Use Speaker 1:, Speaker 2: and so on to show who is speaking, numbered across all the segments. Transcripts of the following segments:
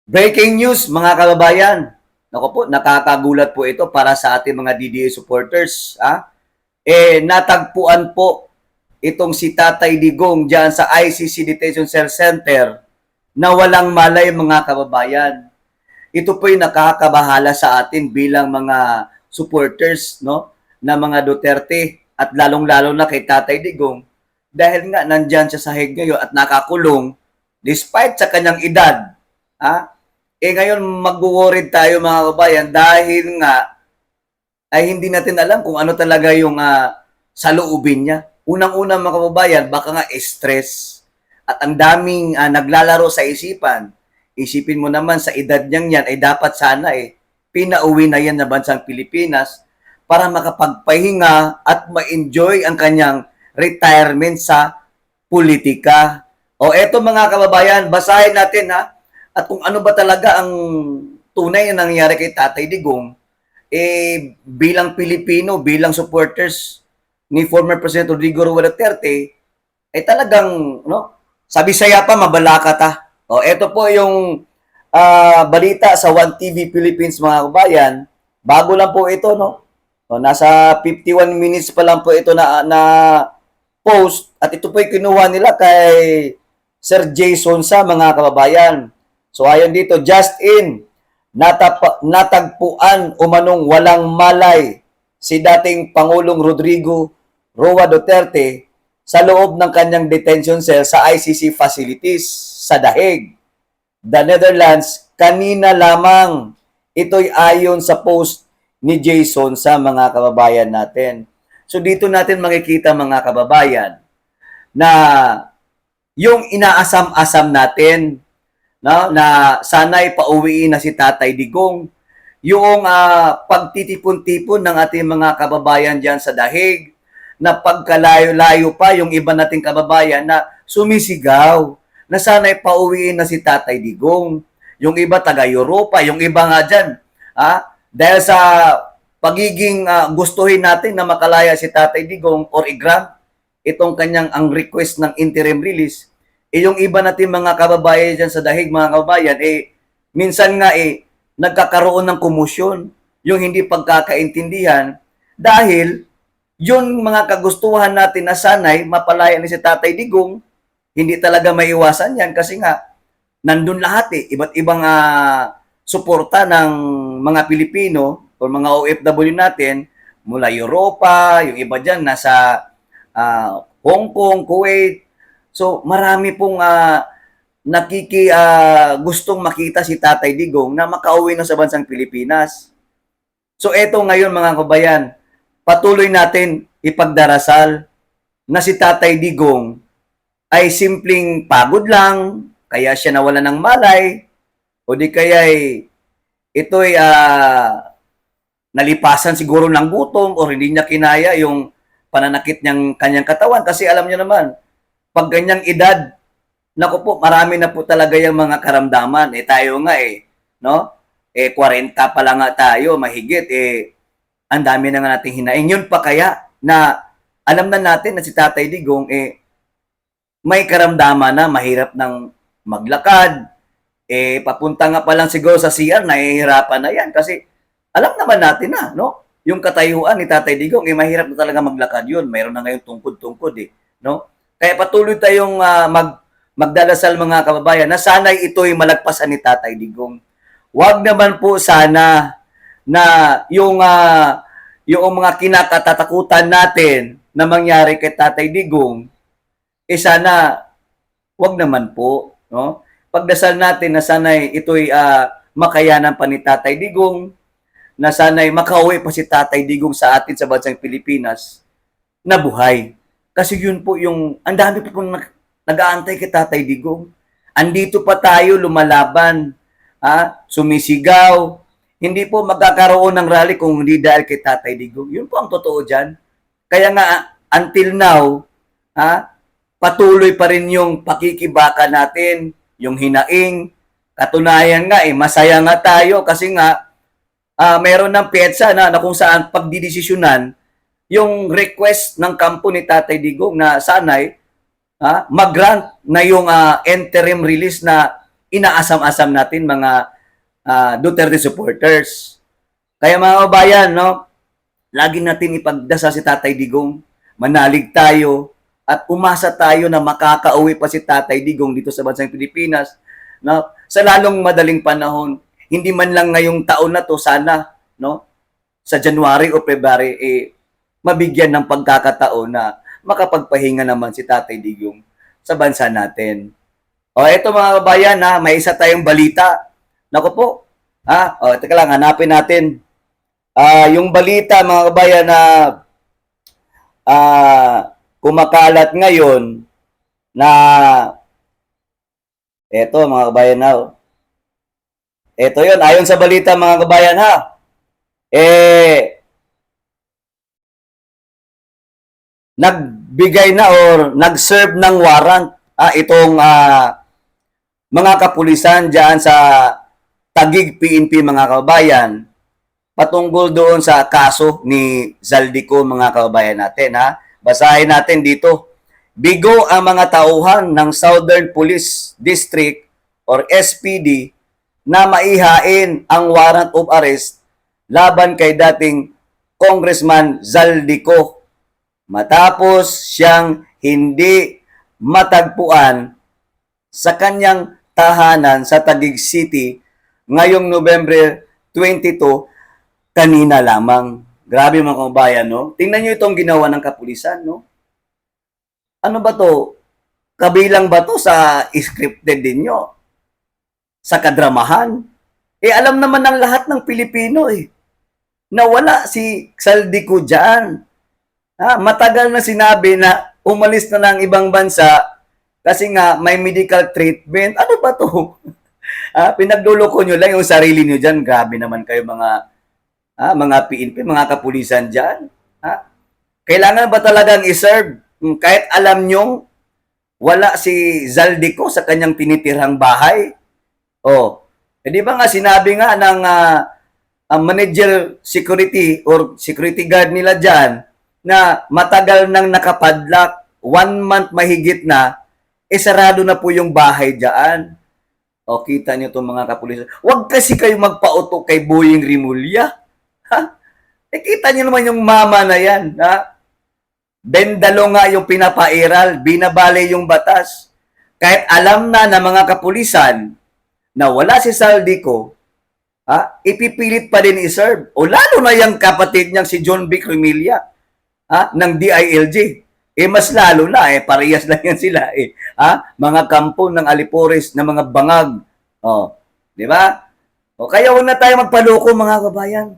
Speaker 1: Breaking news mga kababayan. Naku po, nakakagulat po ito para sa ating mga DDA supporters. Natagpuan po itong si Tatay Digong dyan sa ICC Detention Center na walang malay mga kababayan. Ito po yung nakakabahala sa atin bilang mga supporters no, na mga Duterte at lalong-lalo na kay Tatay Digong dahil nga nandyan siya sa Hague ngayon at nakakulong despite sa kanyang edad. Ngayon mag-worried tayo mga kabayan dahil nga ay hindi natin alam kung ano talaga yung saloobin niya. Unang-unang mga kababayan, baka nga stress at ang daming naglalaro sa isipan. Isipin mo naman sa edad niyang yan ay dapat sana pinauwi na yan na bansang Pilipinas para makapagpahinga at ma-enjoy ang kanyang retirement sa politika. O eto mga kababayan, basahin natin at kung ano ba talaga ang tunay na nangyari kay Tatay Digong, bilang Pilipino, bilang supporters ni former President Rodrigo Roa Duterte, talagang, no, sabi saya pa, mabalaka ta. O, ito po yung balita sa One TV Philippines, mga kabayan. Bago lang po ito, no? O, nasa 51 minutes pa lang po ito na post. At ito po yung kinuha nila kay Sir Jason sa mga kababayan. So ayon dito, just in, natagpuan umanong walang malay si dating Pangulong Rodrigo Roa Duterte sa loob ng kanyang detention cell sa ICC facilities sa Dahig, the Netherlands, kanina lamang. Ito'y ayon sa post ni Jason sa mga kababayan natin. So dito natin makikita mga kababayan na yung inaasam-asam natin, no, na sana'y pauwiin na si Tatay Digong, yung pagtitipon-tipon ng ating mga kababayan dyan sa Dahig, na pagkalayo-layo pa yung iba nating kababayan na sumisigaw na sana'y pauwiin na si Tatay Digong. Yung iba taga-Europa, yung iba nga dyan, dahil sa pagiging gustuhin natin na makalaya si Tatay Digong or i-grant itong kanyang ang request ng interim release, yung iba natin mga kababayan dyan sa Dahig, mga kababayan, minsan nga nagkakaroon ng kumusyon, yung hindi pagkakaintindihan, dahil yung mga kagustuhan natin na sanay mapalaya ni si Tatay Digong, hindi talaga maiwasan yan kasi nga, nandun lahat iba't ibang suporta ng mga Pilipino o mga OFW natin, mula Europa, yung iba dyan nasa Hong Kong, Kuwait. So marami pong gustong makita si Tatay Digong na makauwi na sa bansang Pilipinas. So eto ngayon mga kabayan, patuloy natin ipagdarasal na si Tatay Digong ay simpleng pagod lang, kaya siya nawala ng malay, o di kaya ito'y nalipasan siguro ng gutom o hindi niya kinaya yung pananakit niyang kanyang katawan kasi alam niyo naman, pag ganyang edad, naku po, marami na po talaga yung mga karamdaman. Tayo nga no? 40 pa lang nga tayo, mahigit, ang dami na nga nating hinaing. Yun pa kaya na alam na natin na si Tatay Digong, may karamdaman na mahirap ng maglakad, papunta nga pa lang siguro sa CR, nahihirapan na yan kasi alam naman natin na, no? Yung katayuan ni Tatay Digong, mahirap na talaga maglakad yun. Mayroon na ngayon tungkod-tungkod, no? Kaya patuloy tayong magdadasal mga kababayan na sana'y ito'y malagpasan ni Tatay Digong. Huwag naman po sana na yung mga kinakatatakutan natin na mangyari kay Tatay Digong, sana huwag naman po, no? Pagdasal natin na sana'y ito'y makayanan pa ni Tatay Digong, na sana'y makauwi pa si Tatay Digong sa atin sa bansang Pilipinas na buhay. Kasi yun po yung, ang dami po pong nag-aantay kay Tatay Digong. Andito pa tayo lumalaban, sumisigaw. Hindi po magkakaroon ng rally kung hindi dahil kay Tatay Digong. Yun po ang totoo dyan. Kaya nga, until now, patuloy pa rin yung pakikibaka natin, yung hinaing. Katunayan nga, masaya nga tayo kasi nga, meron ng petsa na kung saan pagdidesisyonan yung request ng kampo ni Tatay Digong na sanay mag-grant na yung interim release na inaasam-asam natin mga Duterte supporters. Kaya mga kabayan, no, lagi natin ipagdasal si Tatay Digong, manalig tayo, at umasa tayo na makakauwi pa si Tatay Digong dito sa bansang Pilipinas, no, sa lalong madaling panahon. Hindi man lang ngayong taon na to, sana, no, sa January o February, mabigyan ng pagkakataon na makapagpahinga naman si Tatay Digong sa bansa natin. O eto mga kabayan, may isa tayong balita. Naku po, teka lang, hanapin natin. Yung balita mga kabayan na kumakalat ngayon na eto mga kabayan na eto yun, ayon sa balita mga kabayan nagbigay na or nag-serve ng warrant itong mga kapulisan diyan sa Taguig PNP mga kabayan patungkol doon sa kaso ni Zaldico mga kababayan natin Basahin natin dito. Bigo ang mga tauhan ng Southern Police District or SPD na maihain ang warrant of arrest laban kay dating Congressman Zaldico matapos siyang hindi matagpuan sa kanyang tahanan sa Taguig City ngayong November 22 kanina lamang. Grabe mga kabayan, no? Tingnan nyo itong ginawa ng kapulisan, no? Ano ba to? Kabilang ba to sa scripted din nyo? Sa kadramahan? Alam naman ng lahat ng Pilipino na wala si Zaldico dyan. Matagal na sinabi na umalis na ng ibang bansa kasi nga may medical treatment. Ano ba to? Pinagluloko nyo lang yung sarili nyo dyan. Grabe naman kayo mga PNP, mga kapulisan dyan. Kailangan ba talagang iserve? Kahit alam nyong wala si Zaldico sa kanyang tinitirhang bahay? Di ba nga sinabi nga ng manager security or security guard nila dyan na matagal nang nakapadlock, 1 month mahigit na, sarado na po yung bahay dyan. Kita nyo itong mga kapulisan. Huwag kasi kayo magpauto kay Boying Rimulya. Kita nyo naman yung mama na yan. Bendalo nga yung pinapairal, binabali yung batas. Kahit alam na ng mga kapulisan na wala si Zaldico, ipipilit pa din iserve. O lalo na yung kapatid niyang si John Vic Remilla ng DILG. Mas lalo na, parehas lang yan sila. Mga kampo ng Alipores na mga bangag. Di ba? Kaya huwag na tayo magpaloko mga kabayan.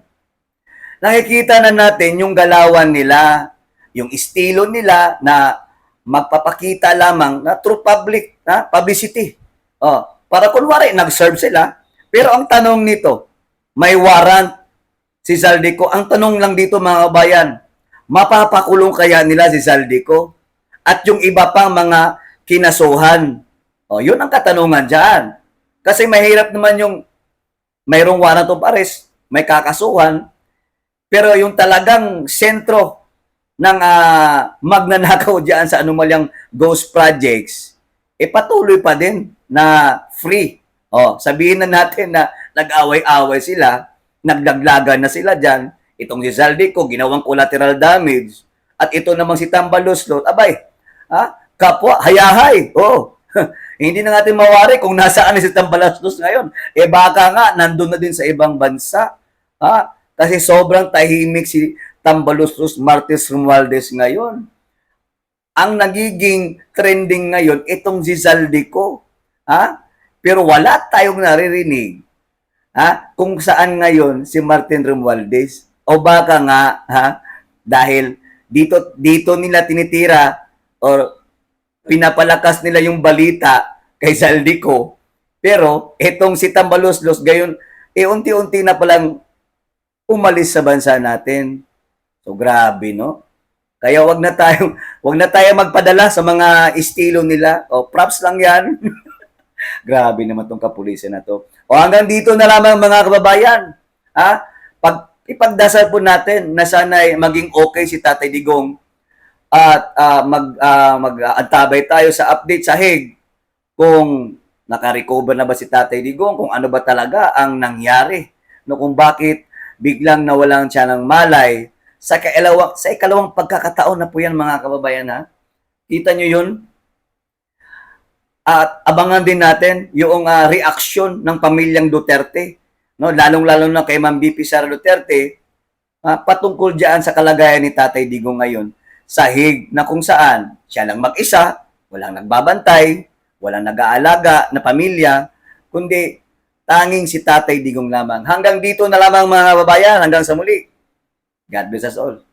Speaker 1: Nakikita na natin yung galawan nila, yung estilo nila na magpapakita lamang na through public publicity. Para kunwari, nag-serve sila. Pero ang tanong nito, may warrant si Zaldico. Ang tanong lang dito mga kabayan, mapapakulong kaya nila si Zaldico? At yung iba pang mga kinasuhan. Yun ang katanungan dyan. Kasi mahirap naman yung mayroong warrant of arrest, may kakasuhan, pero yung talagang sentro ng magnanakaw dyan sa anumalyang ghost projects, patuloy pa din na free. Sabihin na natin na nag-away-away sila, nagdaglagan na sila dyan, itong si Zaldico, ginawang collateral damage, at ito namang si Tambaluslot, abay, kapwa, hayahay, hindi na natin mawari kung nasaan si Tambaluslot ngayon. Baka nga, nandun na din sa ibang bansa, kasi sobrang tahimik si Tambaluslot Martes Romualdez ngayon. Ang nagiging trending ngayon, itong si Zaldico. Pero wala tayong naririnig kung saan ngayon si Martin Romualdez. O baka nga, dahil dito nila tinitira or pinapalakas nila yung balita kay Zaldico. Pero itong si Tambaluslot gayon, unti-unti na palang umalis sa bansa natin. So grabe, no? Kaya wag na tayo magpadala sa mga estilo nila. Props lang 'yan. Grabe naman tong kapulisan na to. Hanggang dito na lamang mga kababayan. Ipagdasal po natin na sana'y maging okay si Tatay Digong at mag-antabay tayo sa update sa Hague kung naka-recover na ba si Tatay Digong, kung ano ba talaga ang nangyari, no, kung bakit biglang nawalan siya ng malay sa ikalawang pagkakataon na po yan, mga kababayan, ha. Kita nyo yun? At abangan din natin yung reaksyon ng pamilyang Duterte, no, lalong-lalo na kay Ma'am BP Sara Duterte, patungkol diyan sa kalagayan ni Tatay Digong ngayon sa Hague, na kung saan siya lang mag-isa, walang nagbabantay, walang nag-aalaga na pamilya, kundi tanging si Tatay Digong lamang. Hanggang dito na lamang, mga kababayan, hanggang sa muli. God bless us all.